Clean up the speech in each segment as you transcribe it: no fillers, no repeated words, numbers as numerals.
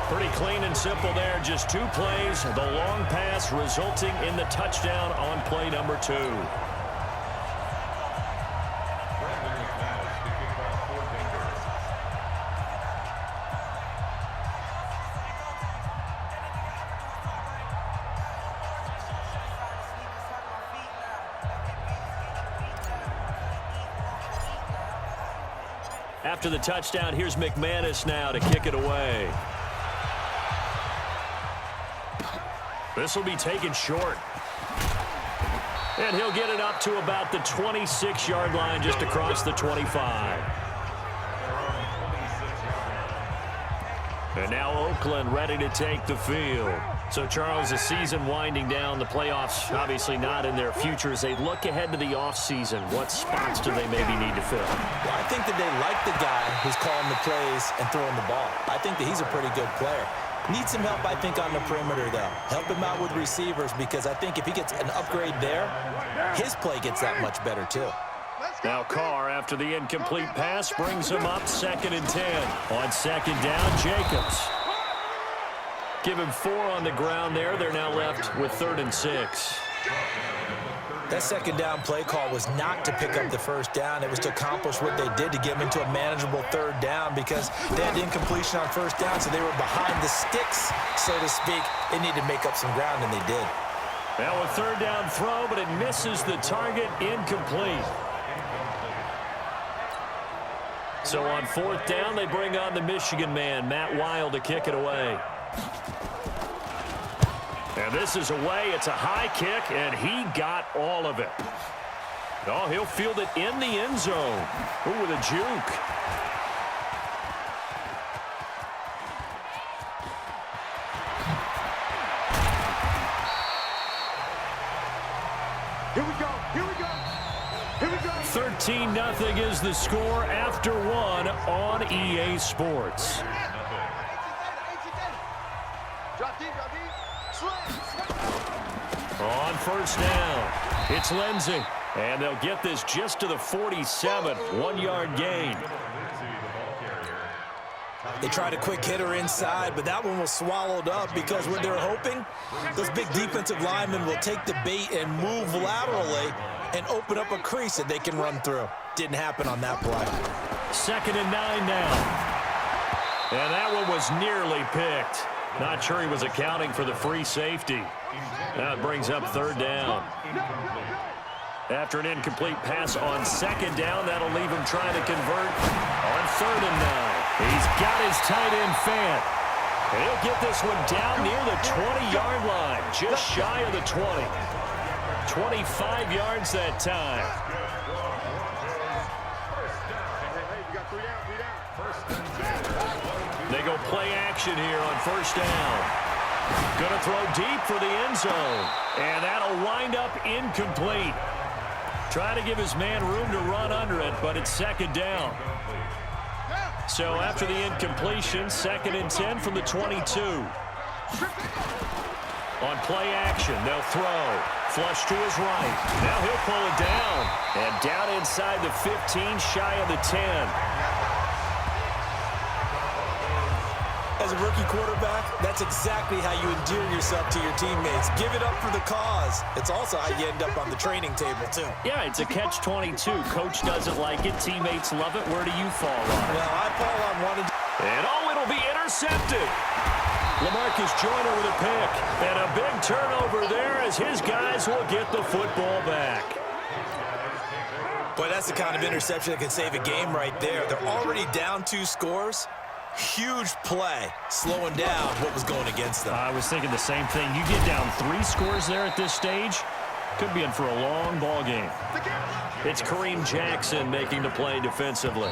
Pretty clean and simple there. Just 2 plays. The long pass resulting in the touchdown on play number 2. After the touchdown, here's McManus now to kick it away. This will be taken short. And he'll get it up to about the 26-yard line, just across the 25. And now Oakland ready to take the field. So, Charles, the season winding down, the playoffs obviously not in their future. As they look ahead to the offseason, what spots do they maybe need to fill? Well, I think that they like the guy who's calling the plays and throwing the ball. I think that he's a pretty good player. Needs some help, I think, on the perimeter, though. Help him out with receivers, because I think if he gets an upgrade there, his play gets that much better, too. Now Carr, after the incomplete pass, brings him up 2nd and 10. On 2nd down, Jacobs. Give him 4 on the ground there. They're now left with 3rd and 6. That 2nd down play call was not to pick up the 1st down. It was to accomplish what they did to get them into a manageable 3rd down, because they had the incompletion on 1st down, so they were behind the sticks, so to speak. They needed to make up some ground, and they did. Now a 3rd down throw, but it misses the target, incomplete. So on 4th down, they bring on the Michigan man, Matt Wild, to kick it away. And this is away. It's a high kick, and he got all of it. Oh, he'll field it in the end zone. Ooh, with a juke. Here we go. Here we go. Here we go. 13-0 is the score after 1 on EA Sports. On 1st down, it's Lindsey. And they'll get this just to the 47, 1-yard gain. They tried a quick hitter inside, but that one was swallowed up, because what they're hoping, those big defensive linemen will take the bait and move laterally and open up a crease that they can run through. Didn't happen on that play. 2nd and 9 now. And that one was nearly picked. Not sure he was accounting for the free safety. Now it brings up 3rd down. After an incomplete pass on 2nd down, that'll leave him trying to convert on 3rd and 9. He's got his tight end Fant. And he'll get this one down near the 20-yard line, just shy of the 20. 25 yards that time. They go play action here on 1st down. Gonna throw deep for the end zone. And that'll wind up incomplete. Trying to give his man room to run under it, but it's 2nd down. So after the incompletion, 2nd and 10 from the 22. On play action, they'll throw. Flush to his right. Now he'll pull it down. And down inside the 15, shy of the 10. As a rookie quarterback, that's exactly how you endear yourself to your teammates. Give it up for the cause. It's also how you end up on the training table, too. Yeah, it's a catch-22. Coach doesn't like it. Teammates love it. Where do you fall on it? Well, I fall on one. And oh, it'll be intercepted. LaMarcus Joyner with a pick. And a big turnover there as his guys will get the football back. Boy, that's the kind of interception that can save a game right there. They're already down 2 scores. Huge play, slowing down what was going against them. I was thinking the same thing. You get down 3 scores there at this stage, could be in for a long ball game. It's Kareem Jackson making the play defensively.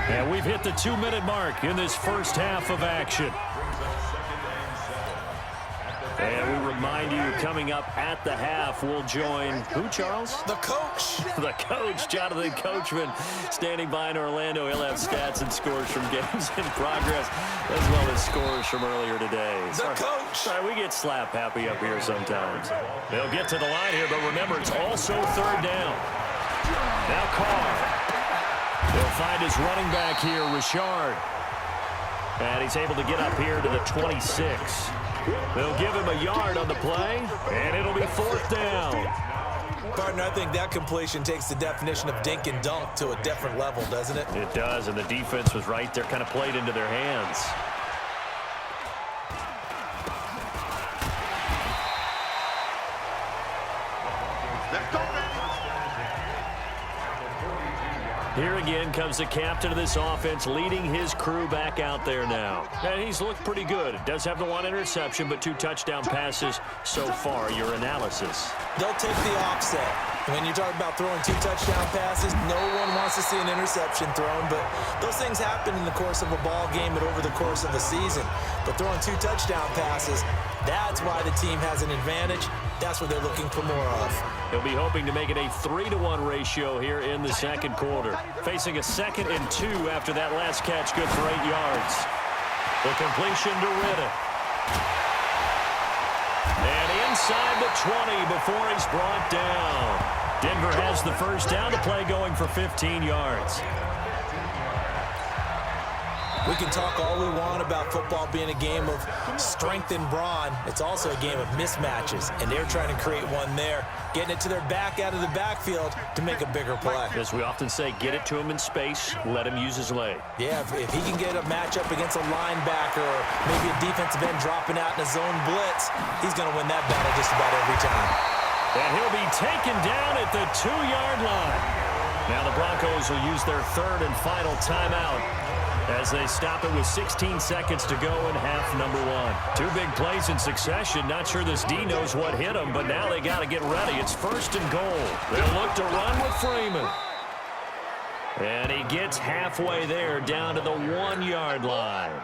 And we've hit the 2-minute mark in this first half of action. And we remind you, coming up at the half, we'll join who, Charles? The coach. The coach, Jonathan Coachman, standing by in Orlando. He'll have stats and scores from games in progress, as well as scores from earlier today. The coach. Sorry, we get slap happy up here sometimes. They'll get to the line here, but remember, it's also 3rd down. Now Carr. They'll find his running back here, Richard. And he's able to get up here to the 26. They'll give him a yard on the play, and it'll be 4th down. Partner, I think that completion takes the definition of dink and dunk to a different level, doesn't it? It does, and the defense was right there, kind of played into their hands. Here again comes the captain of this offense, leading his crew back out there now. And he's looked pretty good. Does have the 1 interception, but 2 touchdown passes so far. Your analysis. They'll take the offset. When you talk about throwing 2 touchdown passes, no one wants to see an interception thrown, but those things happen in the course of a ball game and over the course of a season. But throwing 2 touchdown passes, that's why the team has an advantage. That's what they're looking for more of. He'll be hoping to make it a 3-to-1 ratio here in the second quarter. Facing a 2nd and 2 after that last catch, good for 8 yards. The completion to Riddick. And inside the 20 before he's brought down. Denver has the first down. The play going for 15 yards. We can talk all we want about football being a game of strength and brawn. It's also a game of mismatches, and they're trying to create one there, getting it to their back out of the backfield to make a bigger play. As we often say, get it to him in space, let him use his leg. Yeah, if he can get a matchup against a linebacker or maybe a defensive end dropping out in a zone blitz, he's going to win that battle just about every time. And he'll be taken down at the 2-yard line. Now the Broncos will use their 3rd and final timeout as they stop it with 16 seconds to go in half number 1. 2 big plays in succession. Not sure this D knows what hit him, but now they got to get ready. It's 1st and goal. They'll look to run with Freeman. And he gets halfway there down to the 1-yard line.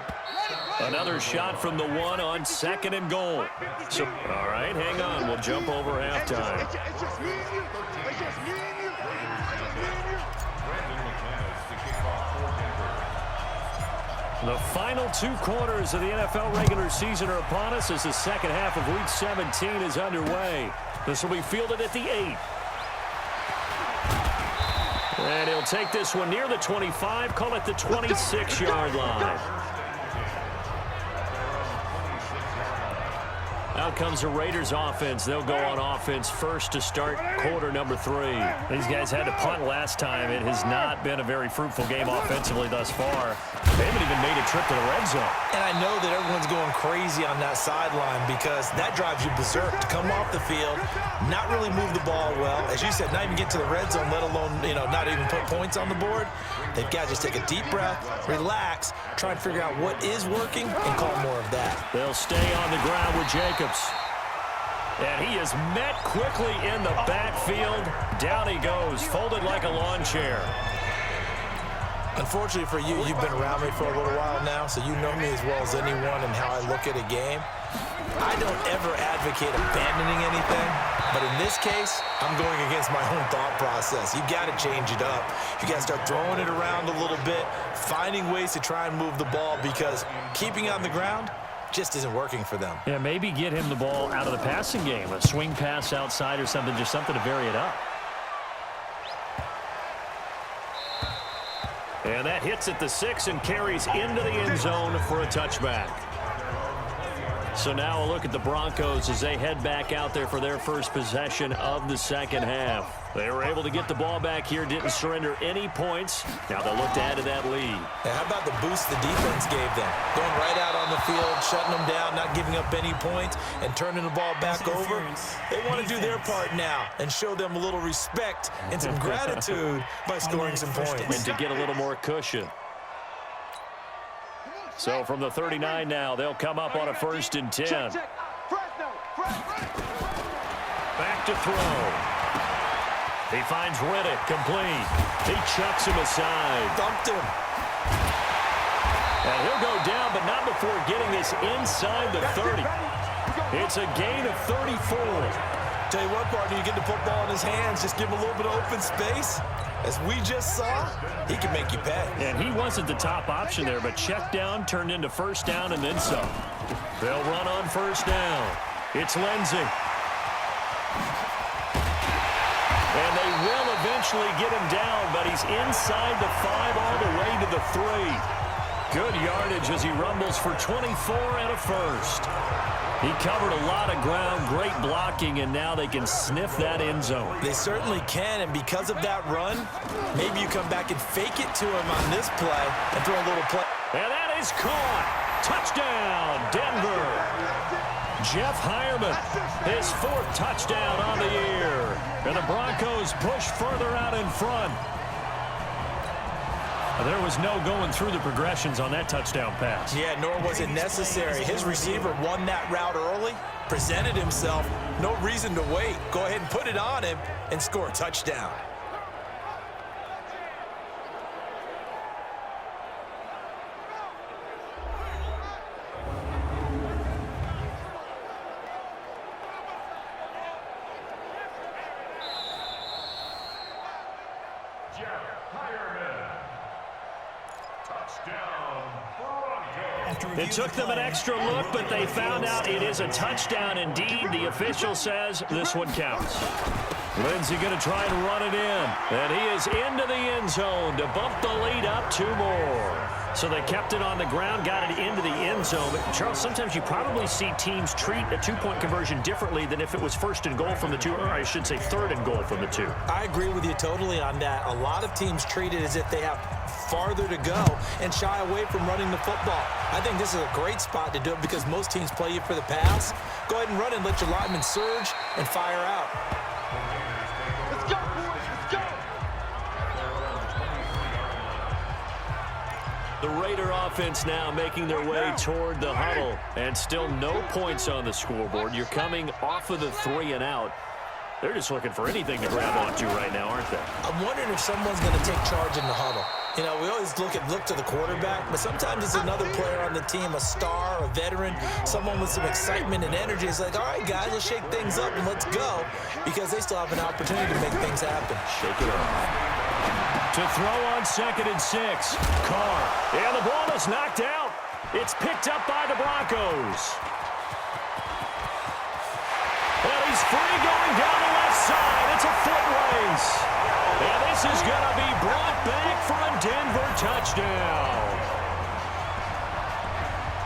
Another shot from the 1 on 2nd and goal. So, all right, hang on. We'll jump over halftime. It's just me and you. It's just me and you. The final 2 quarters of the NFL regular season are upon us as the second half of Week 17 is underway. This will be fielded at the 8. And he'll take this one near the 25, call it the 26-yard line. Out comes the Raiders offense. They'll go on offense first to start quarter number 3. These guys had to punt last time. It has not been a very fruitful game offensively thus far. They haven't even made a trip to the red zone. And I know that everyone's going crazy on that sideline because that drives you berserk to come off the field, not really move the ball well. As you said, not even get to the red zone, let alone, not even put points on the board. They've got to just take a deep breath, relax, try and figure out what is working, and call more of that. They'll stay on the ground with Jacobs. And he is met quickly in the backfield. Down he goes, folded like a lawn chair. Unfortunately for you, you've been around me for a little while now, so you know me as well as anyone and how I look at a game. I don't ever advocate abandoning anything, but in this case, I'm going against my own thought process. You got to change it up. You got to start throwing it around a little bit, finding ways to try and move the ball because keeping it on the ground just isn't working for them. Yeah, maybe get him the ball out of the passing game, a swing pass outside or something, just something to vary it up. And that hits at the 6 and carries into the end zone for a touchback. So now a look at the Broncos as they head back out there for their first possession of the second half. They were able to get the ball back here, didn't surrender any points. Now they'll look to add to that lead. And how about the boost the defense gave them? Going right out on the field, shutting them down, not giving up any points, and turning the ball back over. They want to do their part now and show them a little respect and some gratitude by scoring some points. And to get a little more cushion. So from the 39 now, they'll come up on a 1st and 10. Back to throw. He finds Riddick complete. He chucks him aside. Thumped him. And he'll go down, but not before getting this inside the 30. It's a gain of 34. Tell you what, partner, you get the football in his hands, just give him a little bit of open space. As we just saw, he can make you pay. And he wasn't the top option there, but check down turned into 1st down and then some. They'll run on 1st down. It's Lindsey. And they will eventually get him down, but he's inside the 5 all the way to the 3. Good yardage as he rumbles for 24 and a first. He covered a lot of ground, great blocking, and now they can sniff that end zone. They certainly can, and because of that run, maybe you come back and fake it to him on this play and throw a little play. And that is caught. Touchdown, Denver. Jeff Hireman, his 4th touchdown on the year. And the Broncos push further out in front. There was no going through the progressions on that touchdown pass. Yeah, nor was it necessary. His receiver won that route early, presented himself, no reason to wait. Go ahead and put it on him and score a touchdown. It took them an extra look, but they found out it is a touchdown indeed. The official says this one counts. Lindsey going to try and run it in. And he is into the end zone to bump the lead up 2 more. So they kept it on the ground, got it into the end zone. But Charles, sometimes you probably see teams treat a 2-point conversion differently than if it was 1st and goal from the 2, or I should say 3rd and goal from the 2. I agree with you totally on that. A lot of teams treat it as if they have farther to go and shy away from running the football. I think this is a great spot to do it because most teams play you for the pass. Go ahead and run and let your linemen surge and fire out. Let's go, boys, let's go! The Raider offense now making their way toward the huddle, and still no points on the scoreboard. You're coming off of the 3 and out. They're just looking for anything to grab onto right now, aren't they? I'm wondering if someone's going to take charge in the huddle. You know, we always look to the quarterback, but sometimes it's another player on the team, a star, a veteran, someone with some excitement and energy. It's like, all right, guys, let's shake things up and let's go, because they still have an opportunity to make things happen. Shake it up. To throw on 2nd and 6. Carr. And the ball is knocked out. It's picked up by the Broncos. And he's free going down the left side. It's a foot race. And this is going to be brought back for a Denver touchdown.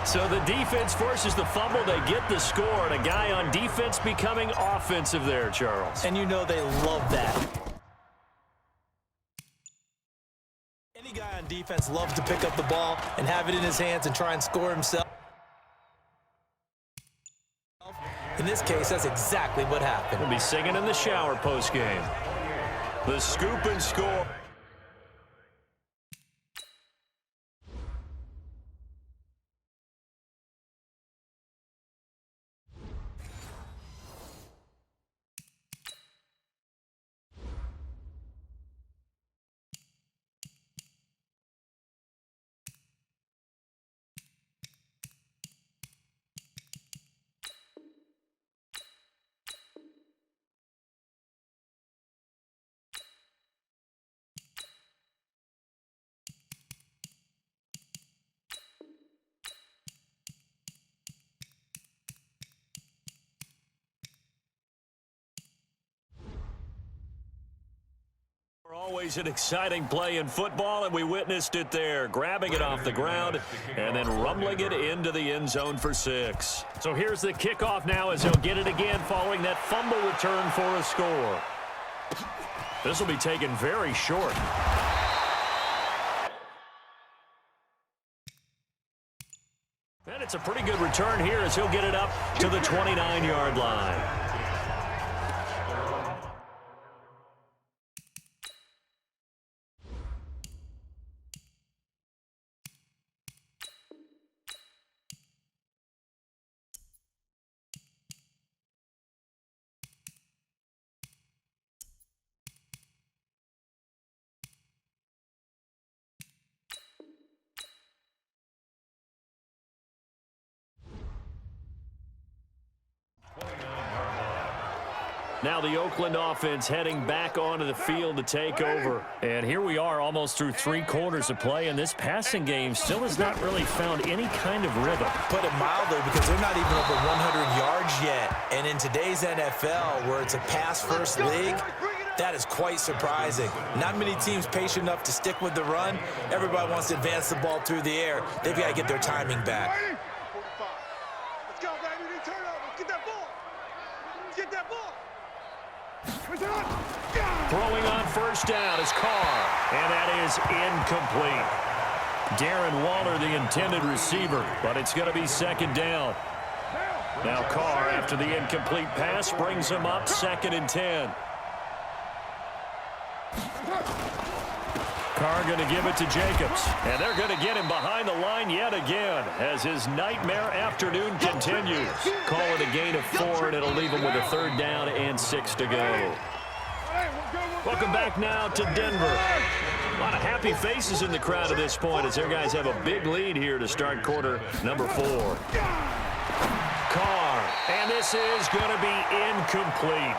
So the defense forces the fumble. They get the score. And a guy on defense becoming offensive there, Charles. And you know they love that. Any guy on defense loves to pick up the ball and have it in his hands and try and score himself. In this case, that's exactly what happened. We'll be singing in the shower post-game. The scoop and score. Always an exciting play in football, and we witnessed it there, grabbing it off the ground and then rumbling it into the end zone for 6. So here's the kickoff now as he'll get it again following that fumble return for a score. This will be taken very short. And it's a pretty good return here as he'll get it up to the 29-yard line. Now the Oakland offense heading back onto the field to take over. And here we are almost through 3 quarters of play, and this passing game still has not really found any kind of rhythm. Put it mildly, because they're not even over 100 yards yet. And in today's NFL, where it's a pass-first league, That is quite surprising. Not many teams patient enough to stick with the run. Everybody wants to advance the ball through the air. They've got to get their timing back. Let's go, baby. We turn over. Get that ball. Get that ball. Throwing on first down is Carr, and that is incomplete. Darren Waller, the intended receiver, but it's going to be second down. Now Carr, after the incomplete pass, brings him up 2nd and 10. Carr going to give it to Jacobs, and they're going to get him behind the line yet again as his nightmare afternoon continues. Call it a gain of 4, and it'll leave him with a 3rd down and 6 to go. Welcome back now to Denver. A lot of happy faces in the crowd at this point as their guys have a big lead here to start quarter number 4. Carr, and this is going to be incomplete.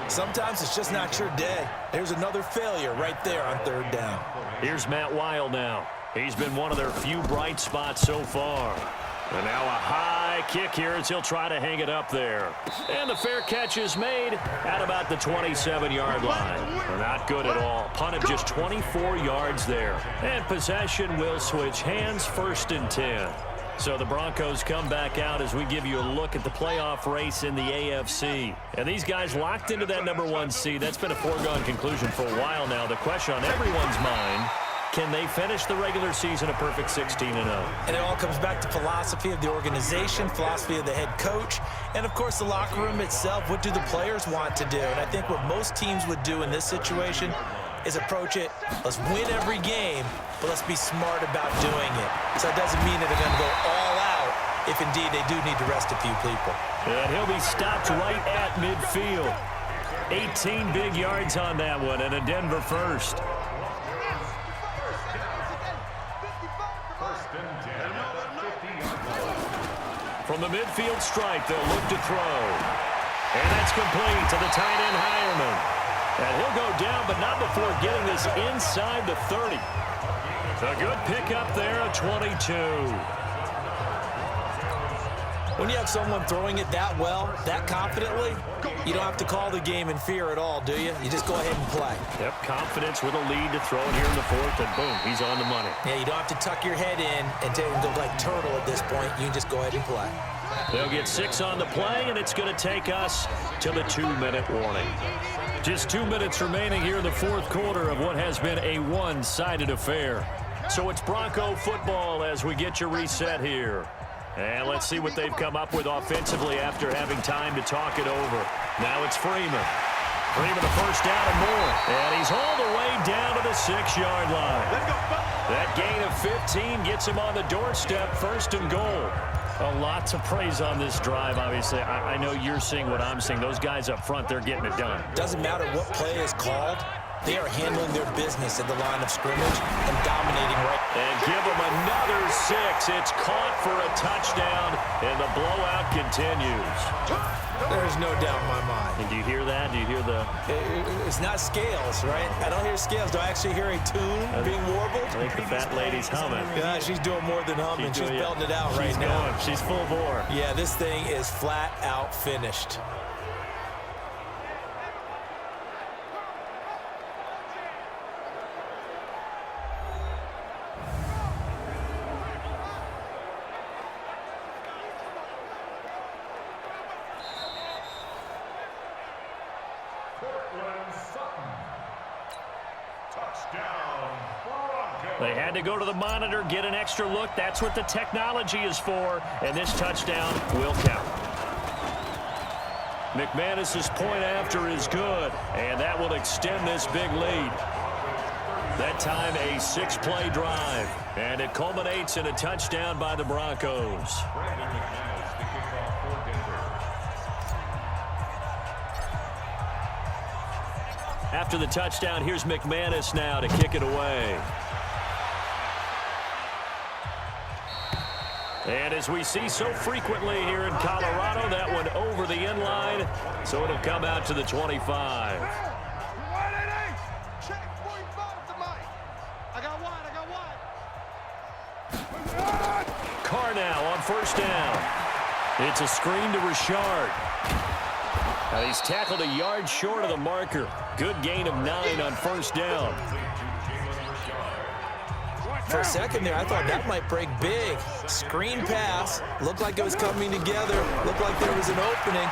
Sometimes it's just not your day. There's another failure right there on 3rd down. Here's Matt Weil now. He's been one of their few bright spots so far. And now a high kick here as he'll try to hang it up there. And the fair catch is made at about the 27-yard line. Not good at all. Punted just 24 yards there. And possession will switch hands, 1st and 10. So the Broncos come back out as we give you a look at the playoff race in the AFC. And these guys locked into that number 1 seed. That's been a foregone conclusion for a while now. The question on everyone's mind, can they finish the regular season a perfect 16-0? And it all comes back to philosophy of the organization, philosophy of the head coach, and, of course, the locker room itself. What do the players want to do? And I think what most teams would do in this situation is approach it, let's win every game, but let's be smart about doing it. So it doesn't mean that they're going to go all out if, indeed, they do need to rest a few people. And he'll be stopped right at midfield. 18 big yards on that one, and a Denver first. From the midfield stripe, they'll look to throw. And that's complete to the tight end, Hireman. And he'll go down, but not before getting this inside the 30. A good pickup there, a 22. When you have someone throwing it that well, that confidently, you don't have to call the game in fear at all, do you? You just go ahead and play. Yep, confidence with a lead to throw it here in the 4th, and boom, he's on the money. Yeah, you don't have to tuck your head in and go like turtle at this point. You can just go ahead and play. They'll get 6 on the play, and it's going to take us to the 2-minute warning. Just 2 minutes remaining here in the 4th quarter of what has been a one-sided affair. So it's Bronco football as we get your reset here. And let's see what they've come up with offensively after having time to talk it over. Now it's Freeman. Freeman the first down and more. And he's all the way down to the 6-yard line. That gain of 15 gets him on the doorstep, 1st and goal. A lot to praise on this drive, obviously. I know you're seeing what I'm seeing. Those guys up front, they're getting it done. Doesn't matter what play is called. They are handling their business at the line of scrimmage and dominating right. And give them another 6. It's caught for a touchdown, and the blowout continues. There's no doubt in my mind. And do you hear that? Do you hear the... It's not scales, right? I don't hear scales. Do I actually hear a tune being warbled? I think the fat lady's humming. Yeah, she's doing more than humming. She's belting it out right now. She's full bore. Yeah, this thing is flat out finished. They had to go to the monitor, get an extra look. That's what the technology is for, and this touchdown will count. McManus's point after is good, and that will extend this big lead. That time a 6-play drive, and it culminates in a touchdown by the Broncos. After the touchdown, here's McManus now to kick it away. And as we see so frequently here in Colorado, that one over the end line, so it'll come out to the 25. Carr now on first down. It's a screen to Richard. And he's tackled a yard short of the marker. Good gain of 9 on first down. For a second there, I thought that might break big. Screen pass. Looked like it was coming together. Looked like there was an opening.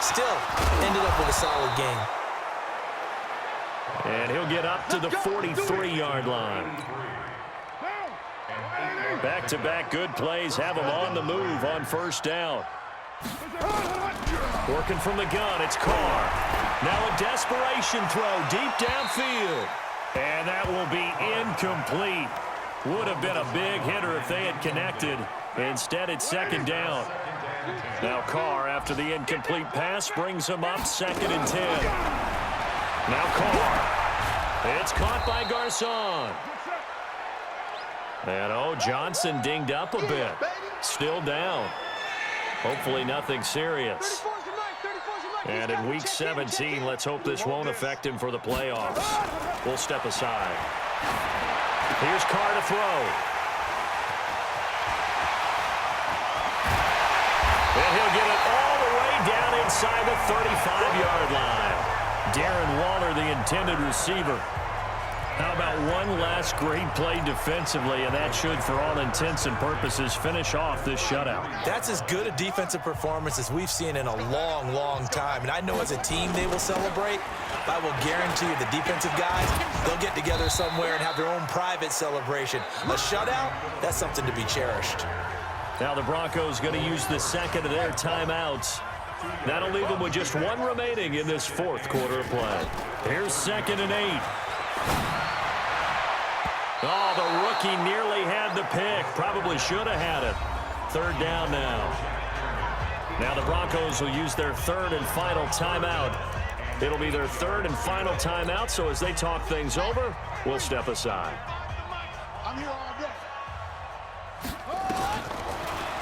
Still, ended up with a solid gain. And he'll get up to the 43-yard line. Back-to-back good plays have him on the move on first down. Working from the gun, it's Carr. Now a desperation throw deep downfield. And that will be incomplete. Would have been a big hitter if they had connected. Instead, it's second down. Now Carr, after the incomplete pass, brings him up 2nd and 10. Now Carr. It's caught by Garcon. And, Johnson dinged up a bit. Still down. Hopefully nothing serious. And in Week 17, let's hope this won't affect him for the playoffs. We'll step aside. Here's Carr to throw. And he'll get it all the way down inside the 35-yard line. Darren Waller, the intended receiver. How about one last great play defensively, and that should, for all intents and purposes, finish off this shutout. That's as good a defensive performance as we've seen in a long, long time. And I know as a team they will celebrate, but I will guarantee you the defensive guys, they'll get together somewhere and have their own private celebration. A shutout, that's something to be cherished. Now the Broncos going to use the second of their timeouts. That'll leave them with just one remaining in this fourth quarter of play. Here's 2nd and 8. Oh, the rookie nearly had the pick. Probably should have had it. 3rd down now. Now the Broncos will use their 3rd and final timeout. It'll be their 3rd and final timeout, so as they talk things over, we'll step aside. I'm here all day.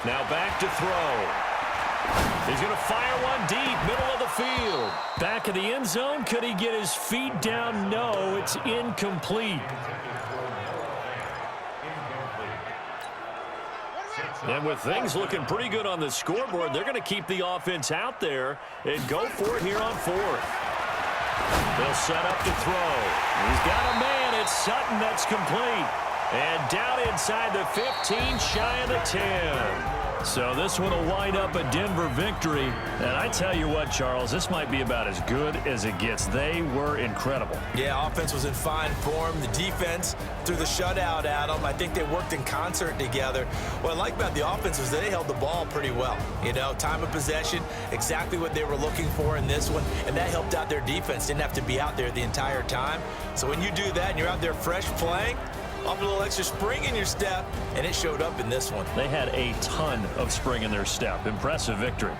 Now back to throw. He's going to fire one deep, middle of the field. Back in the end zone. Could he get his feet down? No, it's incomplete. And with things looking pretty good on the scoreboard, they're going to keep the offense out there and go for it here on 4th. They'll set up to throw. He's got a man. It's Sutton. That's complete. And down inside the 15, shy of the 10. So this one will wind up a Denver victory. And I tell you what, Charles, this might be about as good as it gets. They were incredible. Yeah, offense was in fine form. The defense threw the shutout at them. I think they worked in concert together. What I like about the offense was they held the ball pretty well. You know, time of possession, exactly what they were looking for in this one. And that helped out their defense. Didn't have to be out there the entire time. So when you do that and you're out there fresh playing, up a little extra spring in your step, and it showed up in this one. They had a ton of spring in their step. Impressive victory.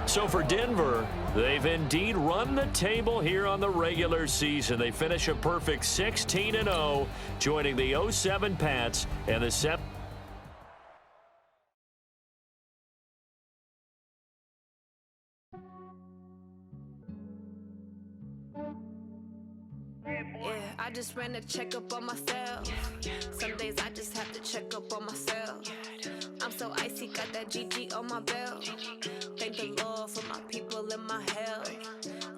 So for Denver, they've indeed run the table here on the regular season. They finish a perfect 16-0, joining the 07 Pats and the 7. I just ran a checkup on myself. Some days I just have to check up on myself. I'm so icy, got that GG on my belt. Thank the Lord for my people and my health.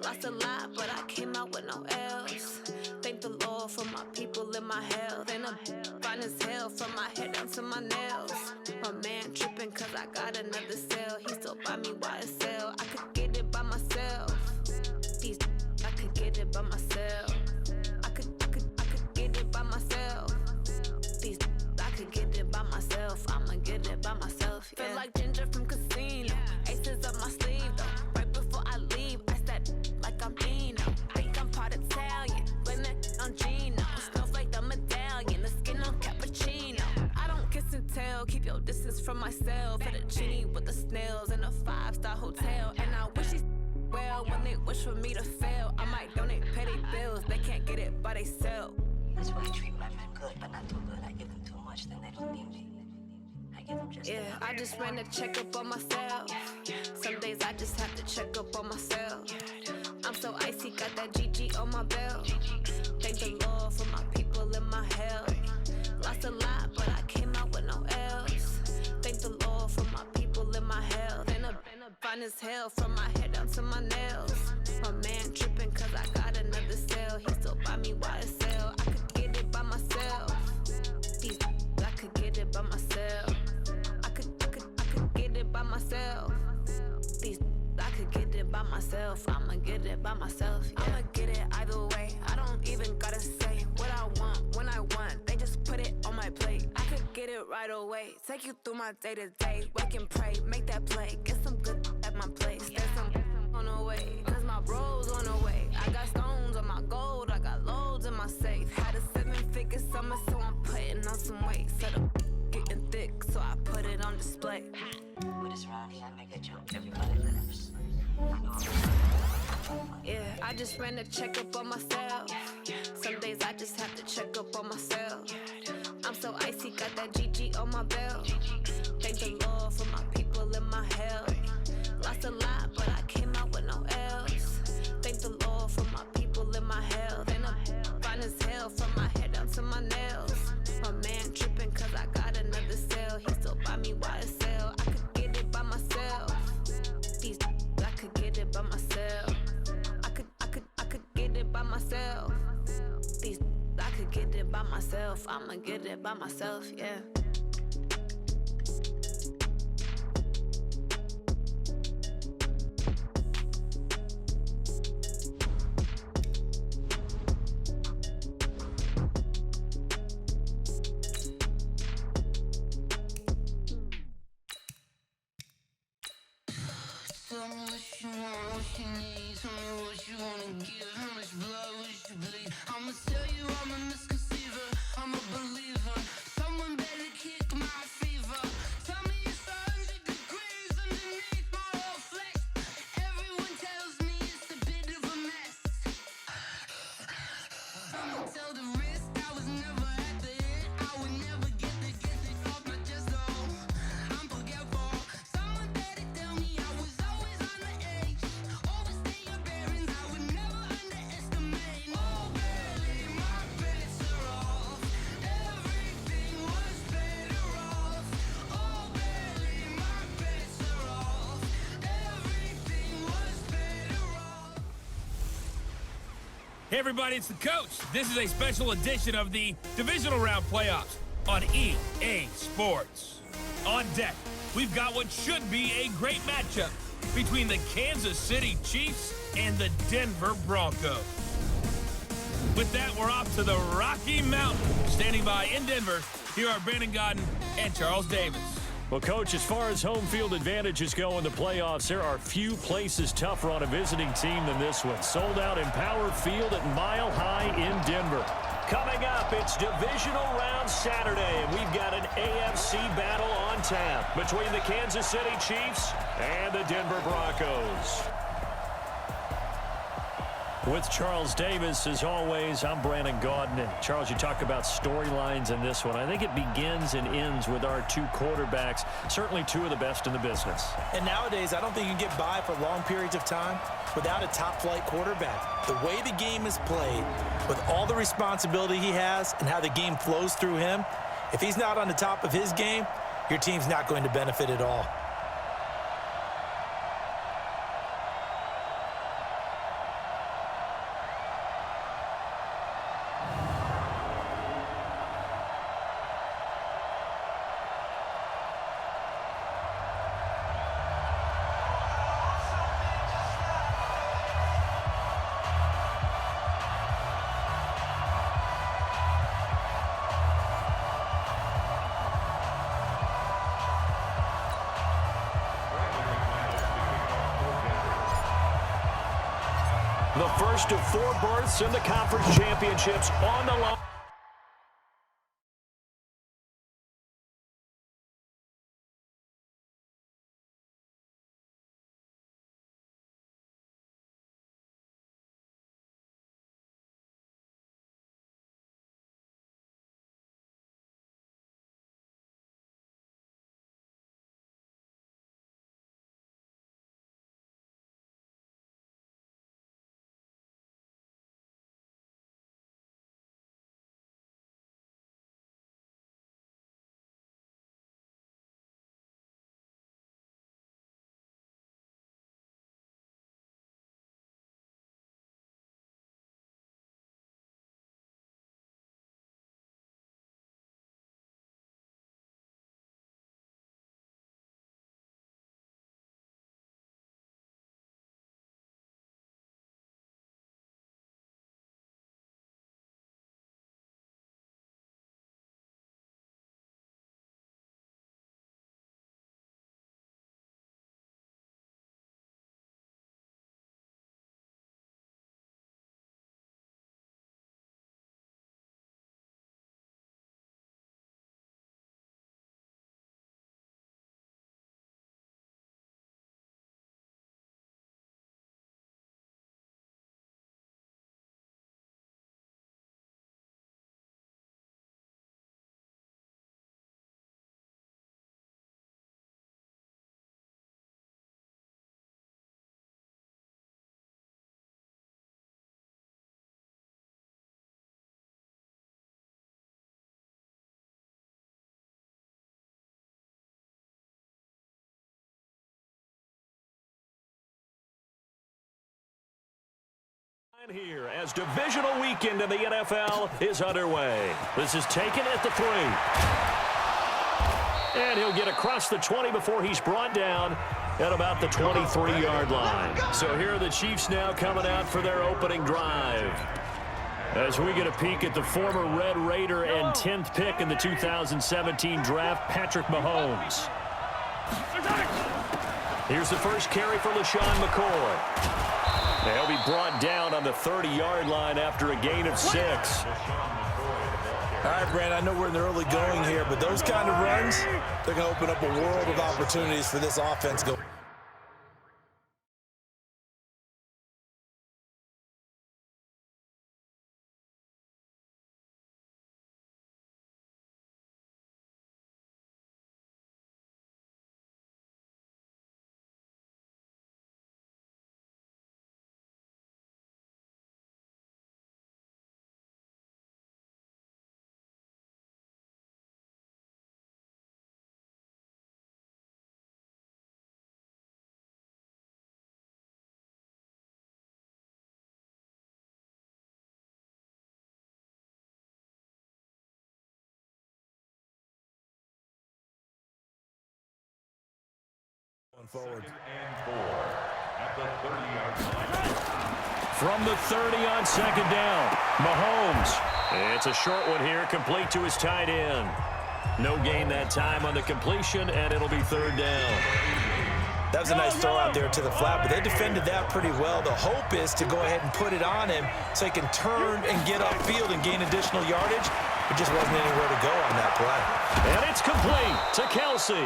Lost a lot, but I came out with no else. Thank the Lord for my people and my health. And I'm fine as hell from my head down to my nails. My man tripping cause I got another cell. He still buy me YSL. I could get it by myself. I could get it by myself. I could get it by myself. I could get it by myself. I'ma get it by myself. Yeah. Feel like Ginger from Casino. Aces up my sleeve though. Right before I leave, I said like I'm Dino. Think I'm part Italian. Blame it on Gino. Snowflake the medallion. The skin on cappuccino. I don't kiss and tell. Keep your distance from myself. For the genie with the snails in a 5-star hotel. And I wish he's well when they wish for me to fail. I might donate petty bills. They can't get it by themselves. That's why I treat my men good, but not too good. I give them too much, then they don't need me. I give them just enough. I just ran a checkup on myself. Some days I just have to check up on myself. I'm so icy, got that GG on my belt. Thank the Lord for my people and my health. Lost a lot, but I came out with no else. Thank the Lord for my people and my health. And I'm fine as hell from my to my nails. My man tripping cause I got another sale. He still buy me YSL. I could get it by myself. These I could get it by myself. I could get it by myself. These I could get it by myself. I'ma get it by myself. Yeah. I'ma get it either way. I don't even gotta say what I want when I want. They just put it on my plate. I could get it right away. Take you through my day to day. Wake and pray, make that play. Get some good at my place. There's some on the way. Cause my bros on the way. I got stones on my gold. I got loads in my safe. Had a 7-figure summer, so I'm putting on some weight. Set up getting thick, so I put it on display. When it's around here, I make a joke. Everybody laughs. Yeah, I just ran a checkup on myself. Some days I just have to check up on myself. I'm so icy, got that GG on my belt. Thank the Lord for my people in my health. Lost a lot, but I came out with no else. Thank the Lord for my people in my health. And I'm fine as hell from my head down to my nails. My man tripping cause I got another sale. He still buy me YSL. I could get it by myself. These I could get it by myself. I could get it by myself. These I could get it by myself. I'ma get it by myself, yeah. Tell me what you want, what you need. Tell me what you wanna give. How much blood would you bleed? I'ma tell you I'm a misconceiver. I'm a believer. Someone better kick my fever. Tell me it's 100 degrees underneath my whole flesh. Everyone tells me it's a bit of a mess. I'ma tell the risk I was never at the end. I would never get it off my chest though. I'm forgetful. Someone better tell me I was always on the edge. Overstay your bearings, I would never underestimate. Oh, barely my bets are off. Everything was better off. Oh, barely my bets are off. Everything was better off. Hey everybody, it's the coach. This is a special edition of the Divisional Round Playoffs on EA Sports. On deck, we've got what should be a great matchup between the Kansas City Chiefs and the Denver Broncos. With that, we're off to the Rocky Mountain. Standing by in Denver, here are Brandon Godden and Charles Davis. Well, Coach, as far as home field advantages go in the playoffs, there are few places tougher on a visiting team than this one. Sold out in Power Field at Mile High in Denver. Coming up, it's Divisional Round Saturday, and we've got an AFC battle on tap between the Kansas City Chiefs and the Denver Broncos. With Charles Davis, as always, I'm Brandon Gaudin. And Charles, you talk about storylines in this one. I think it begins and ends with our two quarterbacks, certainly two of the best in the business. And nowadays, I don't think you can get by for long periods of time without a top-flight quarterback. The way the game is played, with all the responsibility he has and how the game flows through him, if he's not on the top of his game, your team's not going to benefit at all. The first of 4 berths in the conference championships on the line. Here as divisional weekend in the NFL is underway. This is taken at the 3. And he'll get across the 20 before he's brought down at about the 23-yard line. So here are the Chiefs now coming out for their opening drive. As we get a peek at the former Red Raider and 10th pick in the 2017 draft, Patrick Mahomes. Here's the first carry for LaShawn McCoy. He'll be brought down on the 30-yard line after a gain of 6. All right, Brand, I know we're in the early going here, but those kind of runs, they're going to open up a world of opportunities for this offense. Forward. At the 30-yard line. From the 30 on second down, Mahomes. It's a short one here, complete to his tight end. No gain that time on the completion, and it'll be third down. That was a nice throw out there to the flat, but they defended that pretty well. The hope is to go ahead and put it on him so he can turn and get upfield and gain additional yardage. It just wasn't anywhere to go on that play. And it's complete to Kelsey.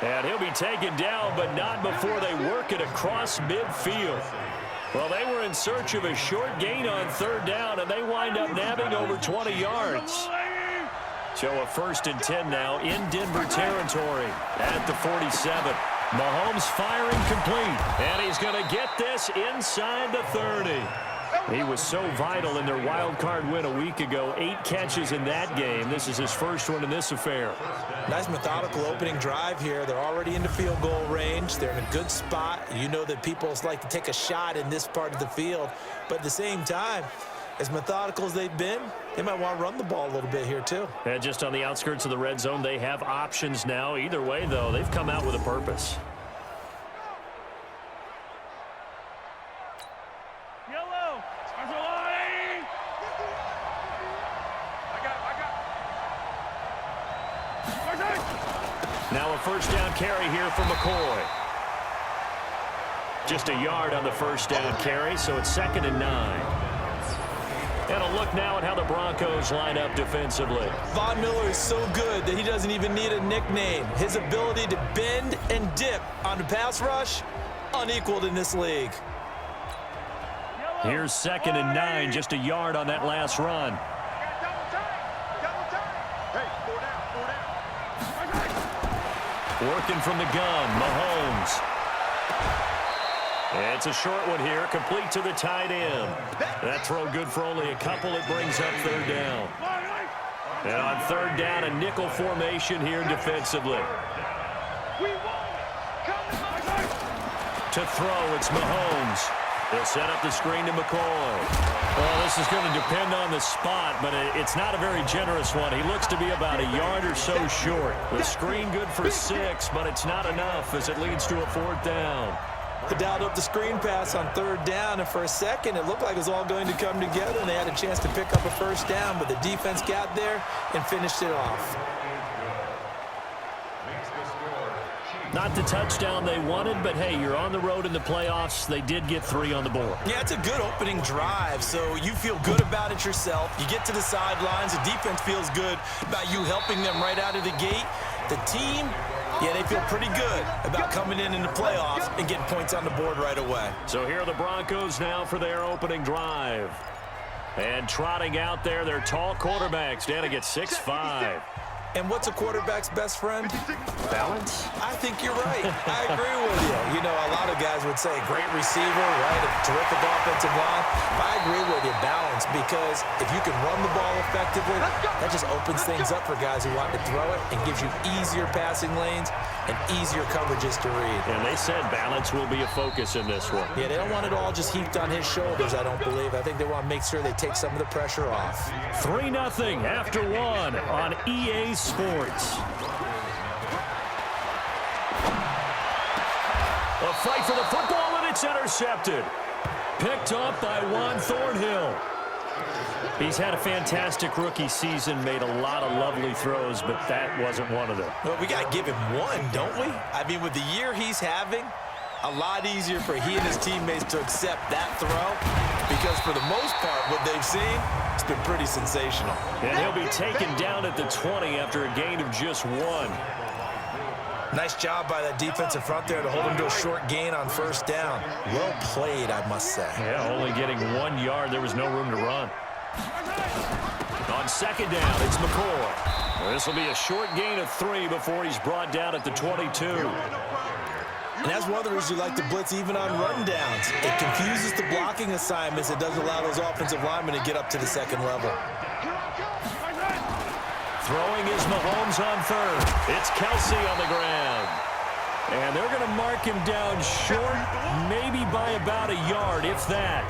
And he'll be taken down, but not before they work it across midfield. Well, they were in search of a short gain on third down, and they wind up nabbing over 20 yards. So a 1st and 10 now in Denver territory at the 47. Mahomes firing complete, and he's going to get this inside the 30. He was so vital in their wild card win a week ago. 8 catches in that game. This is his first one in this affair. Nice methodical opening drive here. They're already into field goal range. They're in a good spot. You know that people like to take a shot in this part of the field. But at the same time, as methodical as they've been, they might want to run the ball a little bit here too. And just on the outskirts of the red zone, they have options now. Either way, though, they've come out with a purpose. Now a first down carry here for McCoy. Just a yard on the first down carry, so it's 2nd and 9. And a look now at how the Broncos line up defensively. Von Miller is so good that he doesn't even need a nickname. His ability to bend and dip on the pass rush, unequaled in this league. Here's 2nd and 9, just a yard on that last run. Working from the gun, Mahomes. It's a short one here, complete to the tight end. That throw good for only a couple. It brings up third down. And on third down, a nickel formation here defensively. To throw, it's Mahomes. They'll set up the screen to McCoy. Well, this is going to depend on the spot, but it's not a very generous one. He looks to be about a yard or so short. The screen good for 6, but it's not enough as it leads to a 4th down. They dialed up the screen pass on third down, and for a second, it looked like it was all going to come together, and they had a chance to pick up a first down, but the defense got there and finished it off. Not the touchdown they wanted, but hey, you're on the road in the playoffs. They did get 3 on the board. Yeah, it's a good opening drive, so you feel good about it yourself. You get to the sidelines. The defense feels good about you helping them right out of the gate. The team, yeah, they feel pretty good about coming in the playoffs and getting points on the board right away. So here are the Broncos now for their opening drive. And trotting out there, their tall quarterbacks down to get 6'5". And what's a quarterback's best friend? Balance? I think you're right. I agree with you. You know, a lot of guys would say great receiver, right? A terrific offensive line. I agree with you. Balance. offense, because if you can run the ball effectively, that just opens things up for guys who want to throw it and gives you easier passing lanes and easier coverages to read. And they said balance will be a focus in this one. Yeah, they don't want it all just heaped on his shoulders, I don't believe. I think they want to make sure they take some of the pressure off. 3-0 after one on EA Sports. A fight for the football, and it's intercepted. Picked up by Juan Thornhill. He's had a fantastic rookie season, made a lot of lovely throws, but that wasn't one of them. Well, we got to give him one, don't we? I mean, with the year he's having, a lot easier for he and his teammates to accept that throw, because for the most part, what they've seen, it's been pretty sensational. And he'll be taken down at the 20 after a gain of just 1. Nice job by that defensive front there to hold him to a short gain on first down. Well played, I must say. Yeah, only getting 1 yard. There was no room to run. On second down, it's McCoy. This will be a short gain of 3 before he's brought down at the 22. And that's one of the reasons you like to blitz even on run downs. It confuses the blocking assignments. It doesn't allow those offensive linemen to get up to the second level. Throwing is Mahomes on third. It's Kelsey on the ground. And they're going to mark him down short, maybe by about a yard, if that.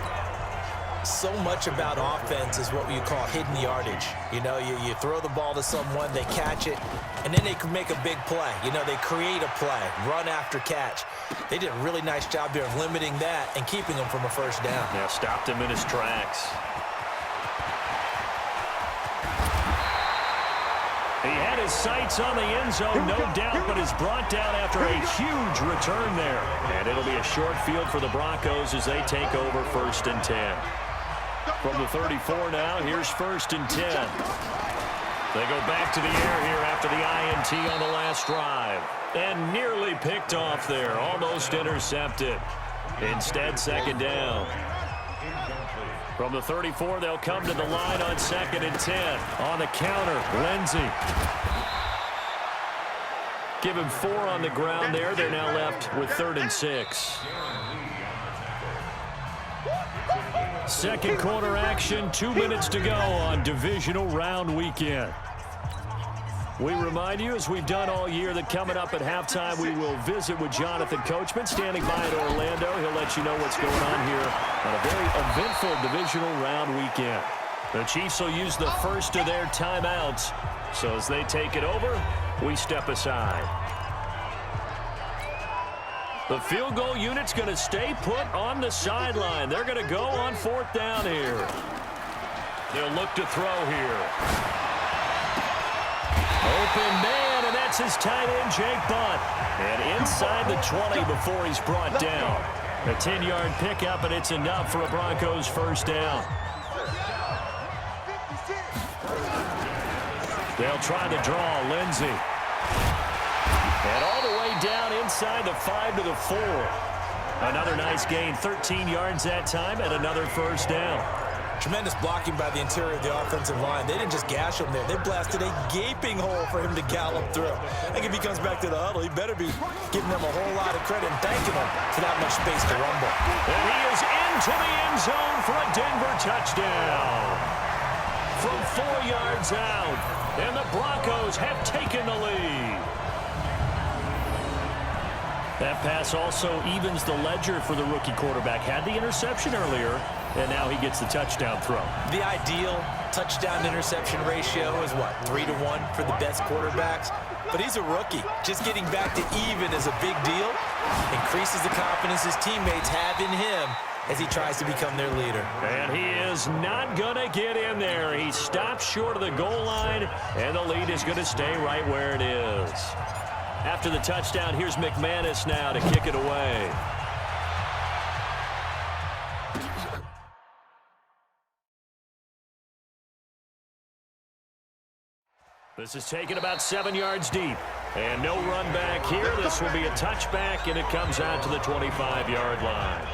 So much about offense is what you call hidden yardage. You know, you throw the ball to someone, they catch it, and then they can make a big play. You know, they create a play, run after catch. They did a really nice job here of limiting that and keeping him from a first down. Yeah, stopped him in his tracks. He had his sights on the end zone, no doubt, but is brought down after a huge return there. And it'll be a short field for the Broncos as they take over 1st and 10. From the 34 now, here's 1st and 10. They go back to the air here after the INT on the last drive. And nearly picked off there, almost intercepted. Instead, second down. From the 34, they'll come to the line on 2nd and 10. On the counter, Lindsey. Give him 4 on the ground there. They're now left with 3rd and 6. Second quarter action, 2 minutes to go on divisional round weekend. We remind you, as we've done all year, that coming up at halftime, we will visit with Jonathan Coachman, standing by in Orlando. He'll let you know what's going on here on a very eventful divisional round weekend. The Chiefs will use the first of their timeouts. So as they take it over, we step aside. The field goal unit's going to stay put on the sideline. They're going to go on 4th down here. They'll look to throw here. Open man, and that's his tight end, Jake Butt. And inside the 20 before he's brought down. A 10-yard pickup, and it's enough for a Broncos first down. They'll try to draw Lindsey. And all the way down inside the 5 to the 4. Another nice gain, 13 yards that time, and another first down. Tremendous blocking by the interior of the offensive line. They didn't just gash him there. They blasted a gaping hole for him to gallop through. I think if he comes back to the huddle, he better be giving them a whole lot of credit and thanking them for that much space to rumble. And he is into the end zone for a Denver touchdown. From 4 yards out, and the Broncos have taken the lead. That pass also evens the ledger for the rookie quarterback. Had the interception earlier, and now he gets the touchdown throw. The ideal touchdown-interception ratio is what, 3 to 1 for the best quarterbacks? But he's a rookie. Just getting back to even is a big deal. Increases the confidence his teammates have in him as he tries to become their leader. And he is not going to get in there. He stops short of the goal line, and the lead is going to stay right where it is. After the touchdown, here's McManus now to kick it away. This is taken about 7 yards deep. And no run back here. This will be a touchback, and it comes out to the 25-yard line.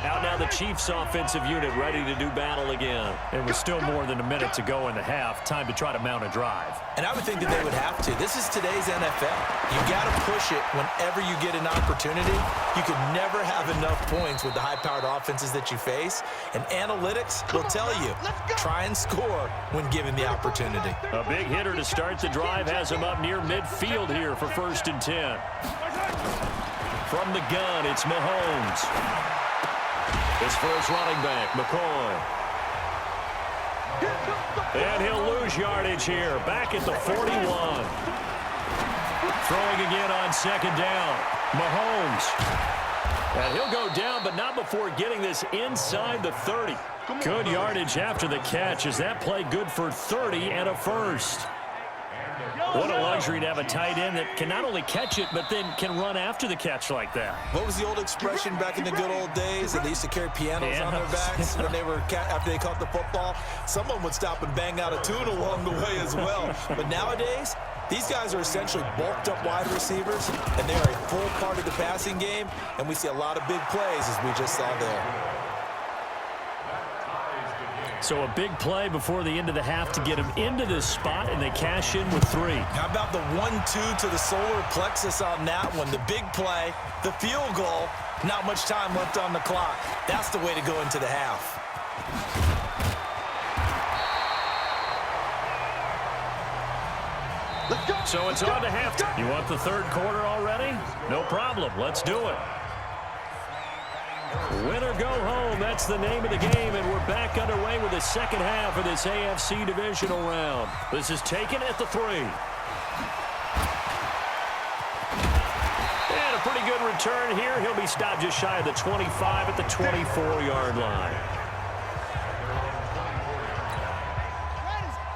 Out now the Chiefs offensive unit ready to do battle again. It was still more than a minute to go in the half. Time to try to mount a drive. And I would think that they would have to. This is today's NFL. You got to push it whenever you get an opportunity. You could never have enough points with the high-powered offenses that you face. And analytics will tell you, try and score when given the opportunity. A big hitter to start the drive has him up near midfield here for 1st and 10. From the gun, it's Mahomes. His first running back, McCoy. And he'll lose yardage here, back at the 41. Throwing again on 2nd down, Mahomes. And he'll go down, but not before getting this inside the 30. Good yardage after the catch as that play good for 30 and a first. What a luxury to have a tight end that can not only catch it, but then can run after the catch like that. What was the old expression back in the good old days? That they used to carry pianos on their backs when they were after they caught the football. Someone would stop and bang out a tune along the way as well. But nowadays, these guys are essentially bulked up wide receivers, and they are a full part of the passing game, and we see a lot of big plays as we just saw there. So a big play before the end of the half to get him into this spot, and they cash in with 3. How about the 1-2 to the solar plexus on that one? The big play, the field goal, not much time left on the clock. That's the way to go into the half. So it's on to halftime. You want the 3rd quarter already? No problem. Let's do it. Win or go home, that's the name of the game, and we're back underway with the 2nd half of this AFC divisional round. This is taken at the 3. And a pretty good return here. He'll be stopped just shy of the 25 at the 24-yard line.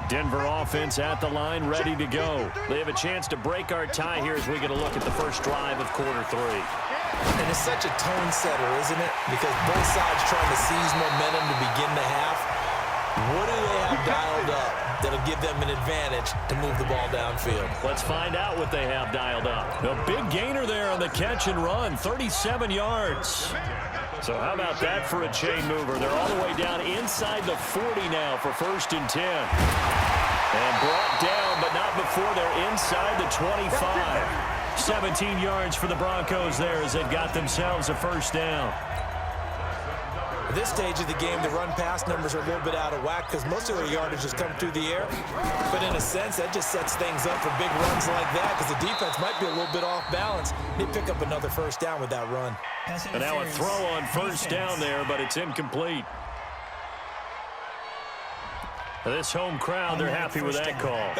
Denver offense at the line, ready to go. They have a chance to break our tie here as we get a look at the first drive of quarter 3. And it's such a tone setter, isn't it? Because both sides trying to seize momentum to begin the half. What do they have dialed up that'll give them an advantage to move the ball downfield? Let's find out what they have dialed up. A big gainer there on the catch and run, 37 yards. So how about that for a chain mover? They're all the way down inside the 40 now for 1st and 10. And brought down, but not before they're inside the 25. 17 yards for the Broncos there as they've got themselves a 1st down. At this stage of the game, the run-pass numbers are a little bit out of whack because most of their yardage has come through the air. But in a sense, that just sets things up for big runs like that because the defense might be a little bit off balance. They pick up another 1st down with that run. And now a throw on 1st down there, but it's incomplete. This home crowd, they're happy with that call.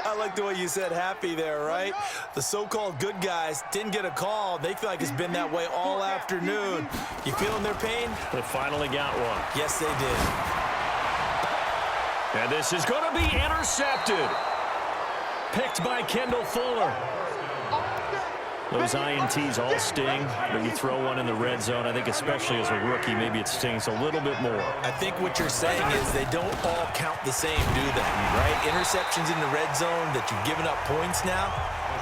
I like the way you said happy there, right? The so-called good guys didn't get a call. They feel like it's been that way all afternoon. You feeling their pain? They finally got one. Yes, they did. And this is going to be intercepted. Picked by Kendall Fuller. Those INTs all sting, but you throw one in the red zone. I think especially as a rookie, maybe it stings a little bit more. I think what you're saying is they don't all count the same, do they? Right? Interceptions in the red zone that you've given up points now,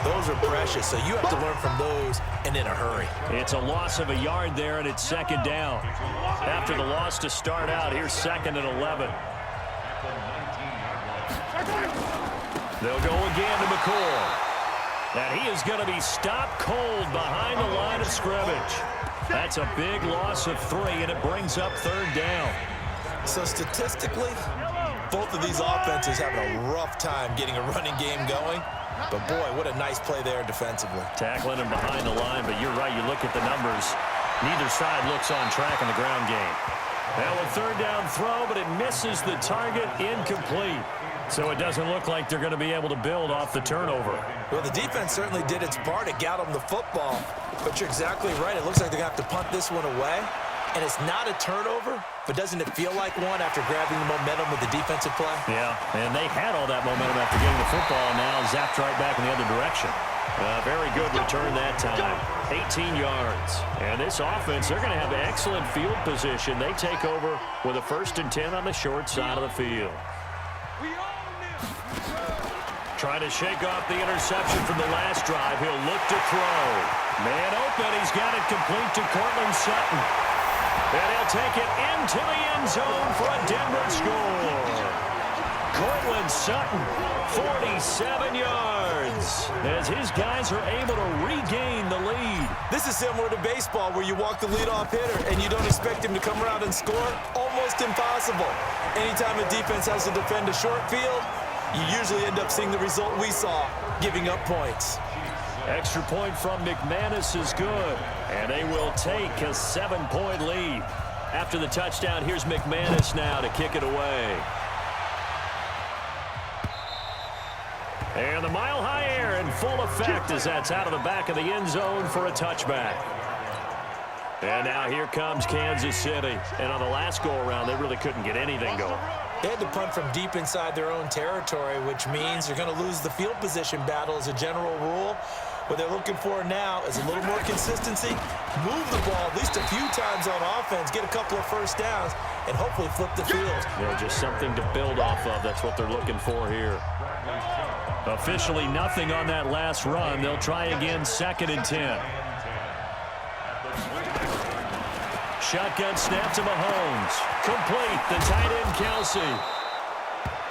those are precious. So you have to learn from those and in a hurry. It's a loss of a yard there, and it's 2nd down. After the loss to start out, here's 2nd and 11. They'll go again to McCoy. And he is going to be stopped cold behind the line of scrimmage. That's a big loss of 3, and it brings up 3rd down. So statistically, both of these offenses having a rough time getting a running game going. But, boy, what a nice play there defensively. Tackling him behind the line, but you're right. You look at the numbers. Neither side looks on track in the ground game. Now a 3rd down throw, but it misses the target, incomplete. So it doesn't look like they're going to be able to build off the turnover. Well, the defense certainly did its part. It got them the football. But you're exactly right. It looks like they're going to have to punt this one away. And it's not a turnover, but doesn't it feel like one after grabbing the momentum with the defensive play? Yeah, and they had all that momentum after getting the football, and now zapped right back in the other direction. Very good return that time. 18 yards. And this offense, they're going to have excellent field position. They take over with a 1st and 10 on the short side of the field. Trying to shake off the interception from the last drive. He'll look to throw. Man open, he's got it complete to Cortland Sutton. And he'll take it into the end zone for a Denver score. Cortland Sutton, 47 yards, as his guys are able to regain the lead. This is similar to baseball where you walk the leadoff hitter and you don't expect him to come around and score. Almost impossible. Anytime a defense has to defend a short field, you usually end up seeing the result we saw, giving up points. Extra point from McManus is good, and they will take a 7-point lead. After the touchdown, here's McManus now to kick it away. And the mile-high air in full effect as that's out of the back of the end zone for a touchback. And now here comes Kansas City. And on the last go-around, they really couldn't get anything going. They had to punt from deep inside their own territory, which means they're going to lose the field position battle as a general rule. What they're looking for now is a little more consistency, move the ball at least a few times on offense, get a couple of first downs, and hopefully flip the field. Yeah, just something to build off of. That's what they're looking for here. Officially nothing on that last run. They'll try again, 2nd and 10. Shotgun snap to Mahomes. Complete, the tight end Kelsey.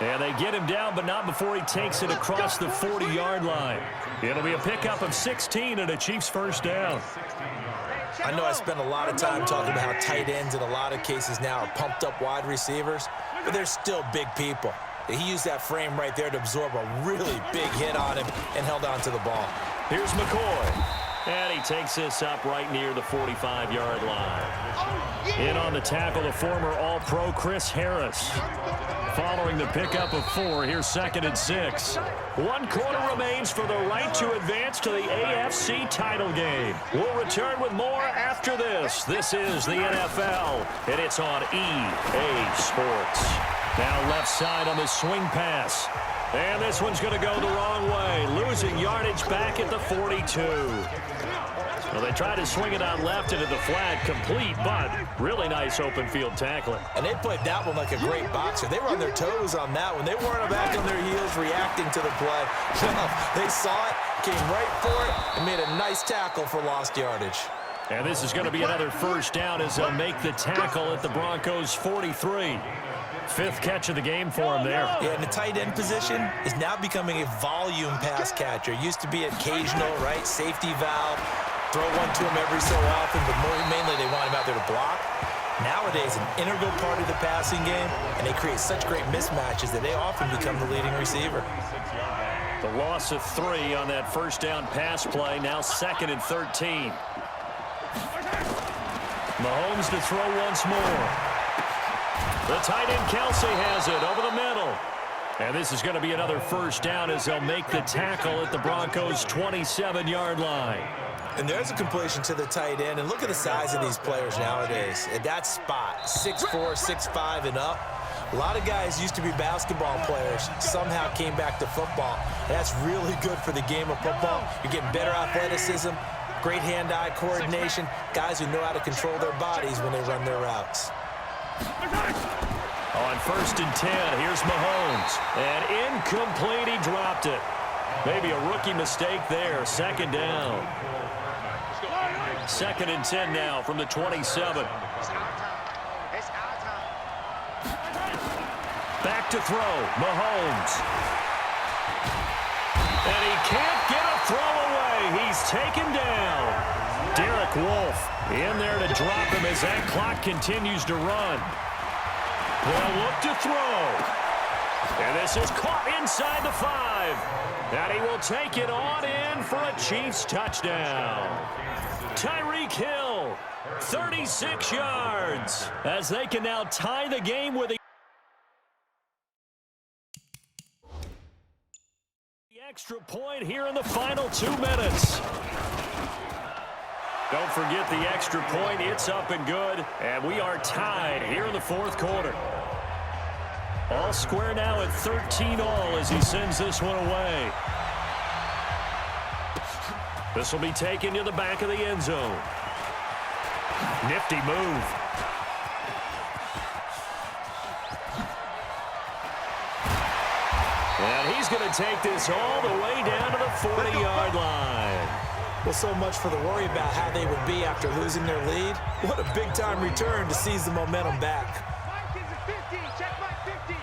And they get him down, but not before he takes it across the 40-yard line. It'll be a pickup of 16 and a Chiefs first down. I know I spent a lot of time talking about how tight ends in a lot of cases now are pumped-up wide receivers, but they're still big people. He used that frame right there to absorb a really big hit on him and held on to the ball. Here's McCoy. And he takes this up right near the 45-yard line. In on the tackle, the former All-Pro Chris Harris. Following the pickup of 4, here's 2nd and 6. 1 quarter remains for the right to advance to the AFC title game. We'll return with more after this. This is the NFL, and it's on EA Sports. Now left side on the swing pass. And this one's going to go the wrong way, losing yardage back at the 42. Well, they tried to swing it out left into the flat, complete, but really nice open field tackling. And they played that one like a great boxer. They were on their toes on that one. They weren't back on their heels reacting to the play. They saw it, came right for it, and made a nice tackle for lost yardage. And this is going to be another first down as they'll make the tackle at the Broncos' 43. 5th catch of the game for him there. Yeah, and the tight end position is now becoming a volume pass catcher. Used to be occasional, right? Safety valve. Throw one to him every so often, but mainly they want him out there to block. Nowadays, an integral part of the passing game, and they create such great mismatches that they often become the leading receiver. The loss of 3 on that first down pass play, now 2nd and 13. Mahomes to throw once more. The tight end Kelsey has it over the middle. And this is going to be another first down as they'll make the tackle at the Broncos' 27-yard line. And there's a completion to the tight end. And look at the size of these players nowadays. At that spot, 6'4", 6'5", and up. A lot of guys used to be basketball players, somehow came back to football. And that's really good for the game of football. You're getting better athleticism, great hand-eye coordination, guys who know how to control their bodies when they run their routes. On 1st and 10, here's Mahomes. And incomplete, he dropped it. Maybe a rookie mistake there, 2nd down. 2nd and 10 now from the 27. Back to throw, Mahomes. And he can't get a throw away. He's taken down. Derek Wolfe in there to drop him as that clock continues to run. They'll look to throw. And this is caught inside the 5. And he will take it on in for a Chiefs touchdown. Tyreek Hill, 36 yards, as they can now tie the game with the extra point here in the final 2 minutes. Don't forget the extra point. It's up and good. And we are tied here in the 4th quarter. All square now at 13 all as he sends this one away. This will be taken to the back of the end zone. Nifty move. And he's going to take this all the way down to the 40-yard line. Well, so much for the worry about how they would be after losing their lead. What a big-time return to seize the momentum back. Mike is at 50. Check Mike 50.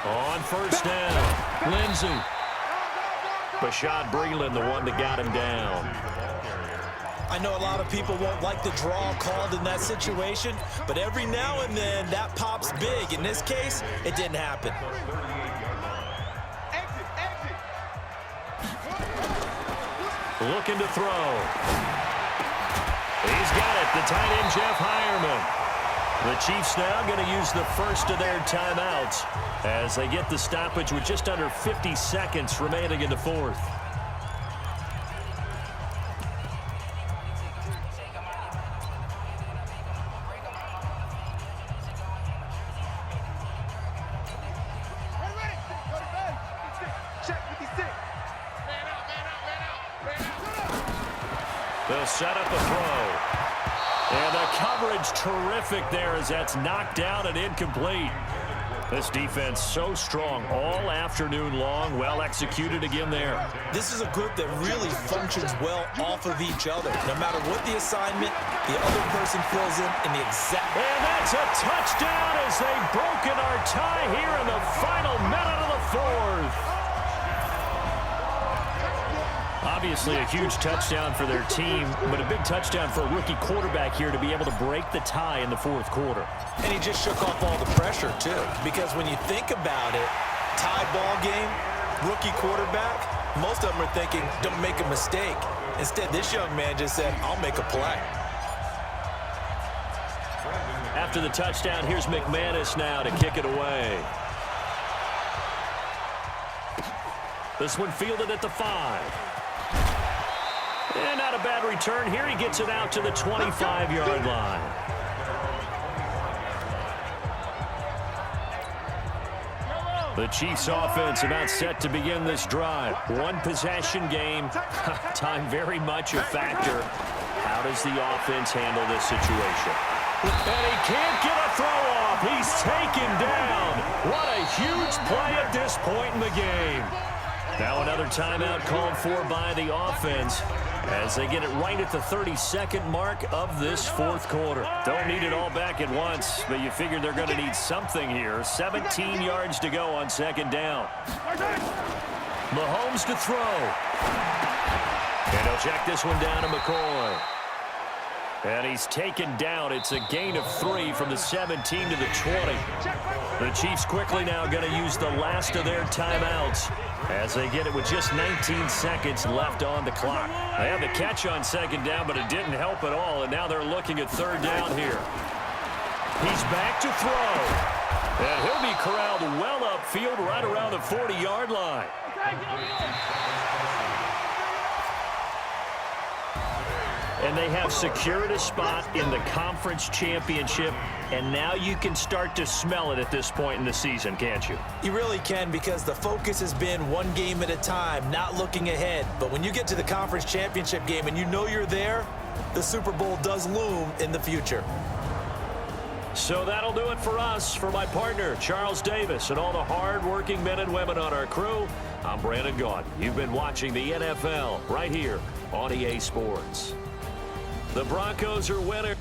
On first down, Lindsey. Bashad Breeland, the one that got him down. I know a lot of people won't like the draw called in that situation, but every now and then that pops big. In this case, it didn't happen. Looking to throw. He's got it, the tight end, Jeff Hireman. The Chiefs now going to use the first of their timeouts as they get the stoppage with just under 50 seconds remaining in the fourth. They'll set up a throw. And the coverage terrific there as that's knocked down and incomplete. This defense so strong all afternoon long. Well executed again there. This is a group that really functions well off of each other. No matter what the assignment, the other person fills in the exact... And that's a touchdown as they've broken our tie here in the final minute of the fourth. Obviously a huge touchdown for their team, but a big touchdown for a rookie quarterback here to be able to break the tie in the fourth quarter. And he just shook off all the pressure, too, because when you think about it, tie ball game, rookie quarterback, most of them are thinking, don't make a mistake. Instead, this young man just said, I'll make a play. After the touchdown, here's McManus now to kick it away. This one fielded at the 5. And not a bad return here. He gets it out to the 25-yard line. The Chiefs offense about set to begin this drive. One possession game. Time very much a factor. How does the offense handle this situation? And he can't get a throw off. He's taken down. What a huge play at this point in the game. Now another timeout called for by the offense as they get it right at the 32nd mark of this fourth quarter. Don't need it all back at once, but you figure they're going to need something here. 17 yards to go on second down. Mahomes to throw. And he'll check this one down to McCoy. And he's taken down. It's a gain of 3 from the 17 to the 20. The Chiefs quickly now going to use the last of their timeouts as they get it with just 19 seconds left on the clock. They had the catch on second down, but it didn't help at all, and now they're looking at third down here. He's back to throw. And he'll be corralled well upfield right around the 40-yard line. And they have secured a spot in the conference championship, and now you can start to smell it at this point in the season, can't you? You really can, because the focus has been one game at a time, not looking ahead. But when you get to the conference championship game and you know you're there, the Super Bowl does loom in the future. So that'll do it for us. For my partner, Charles Davis, and all the hard-working men and women on our crew, I'm Brandon Gaudin. You've been watching the NFL right here on EA Sports. The Broncos are winners.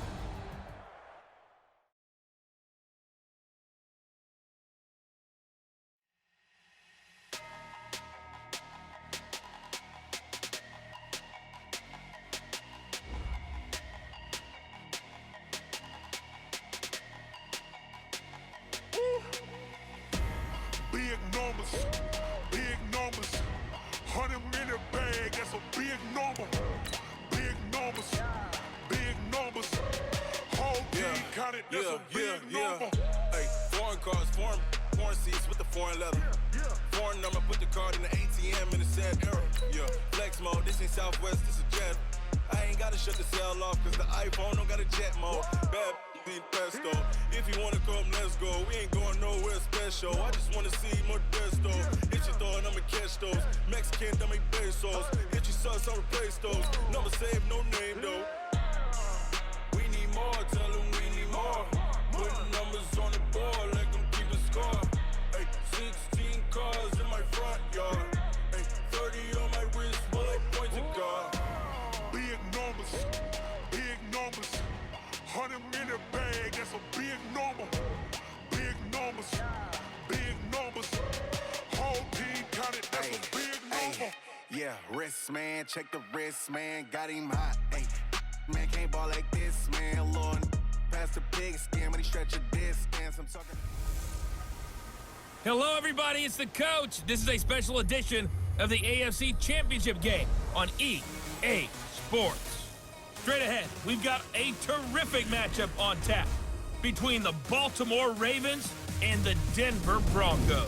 Big numbers. 100 minute bag, that's a big number. Big numbers. Whole team counted, that's a big number. Hey, foreign cars, foreign seats with the foreign leather. Foreign number, put the card in the ATM in the sad era. Yeah, flex mode, this ain't Southwest, this a jet. I ain't gotta shut the cell off, cause the iPhone don't got a jet mode. Bad need pesto. If you wanna come, let's go. We ain't going nowhere special. I just wanna see more Modesto. Hit your throw and I'ma catch those. Mexican, don't make pesos. Hit your sauce, I'll replace those. Number saved, no name though. We need more, tell them we need more. Putting numbers on the board, let them keep the score. Hey, 16 cars in my front yard. Hey, 30 Wrist, man, check the wrist, man, got him hot. Hey, man, can't ball like this, man. Lord, past the pig skin, but he stretch a distance. I'm talking. Hello, everybody. It's the coach. This is a special edition of the AFC Championship game on EA Sports. Straight ahead, we've got a terrific matchup on tap between the Baltimore Ravens and the Denver Broncos.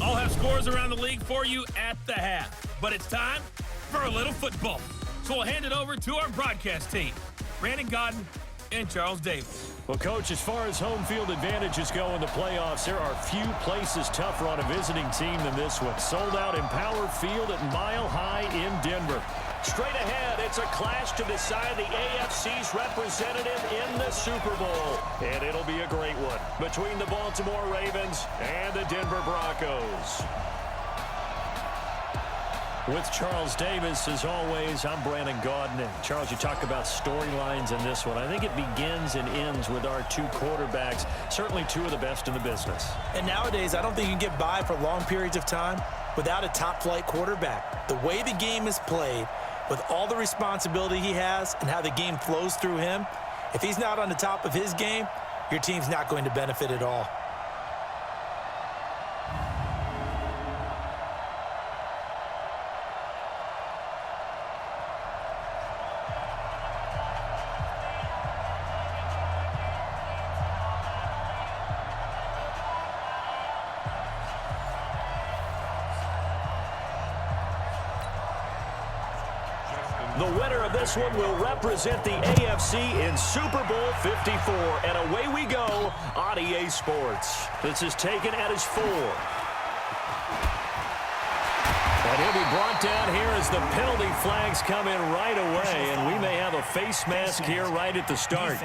I'll have scores around the league for you at the half, but it's time for a little football. So we'll hand it over to our broadcast team, Brandon Godden and Charles Davis. Well, Coach, as far as home field advantages go in the playoffs, there are few places tougher on a visiting team than this one. Sold out Empower Field at Mile High in Denver. Straight ahead, it's a clash to decide the AFC's representative in the Super Bowl. And it'll be a great one between the Baltimore Ravens and the Denver Broncos. With Charles Davis, as always, I'm Brandon Godden. And Charles, you talk about storylines in this one. I think it begins and ends with our two quarterbacks, certainly two of the best in the business. And nowadays, I don't think you can get by for long periods of time without a top-flight quarterback. The way the game is played, with all the responsibility he has and how the game flows through him, if he's not on the top of his game, your team's not going to benefit at all. The winner of this one will represent the AFC in Super Bowl 54. And away we go on EA Sports. This is taken at his 4. And he'll be brought down here as the penalty flags come in right away. And we may have a face mask here right at the start.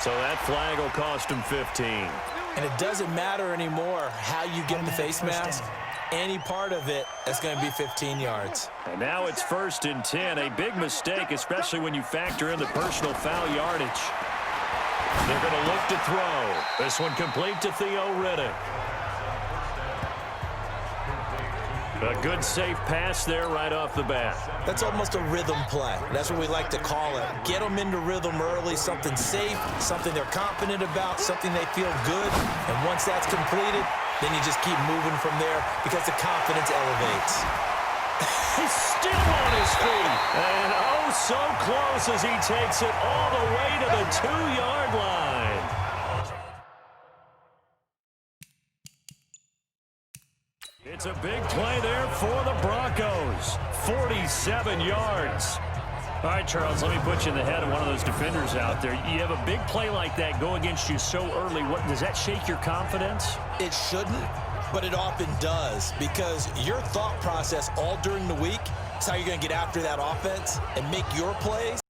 So that flag will cost him 15. And it doesn't matter anymore how you get the face mask. Any part of it is going to be 15 yards. And now it's 1st and 10. A big mistake, especially when you factor in the personal foul yardage. They're going to look to throw. This one complete to Theo Riddick. A good, safe pass there right off the bat. That's almost a rhythm play. That's what we like to call it. Get them into rhythm early, something safe, something they're confident about, something they feel good. And once that's completed, then you just keep moving from there because the confidence elevates. He's still on his feet. And oh, so close as he takes it all the way to the 2-yard line. It's a big play there for the Broncos. 47 yards. All right, Charles, let me put you in the head of one of those defenders out there. You have a big play like that go against you so early. What, does that shake your confidence? It shouldn't, but it often does because your thought process all during the week is how you're going to get after that offense and make your plays.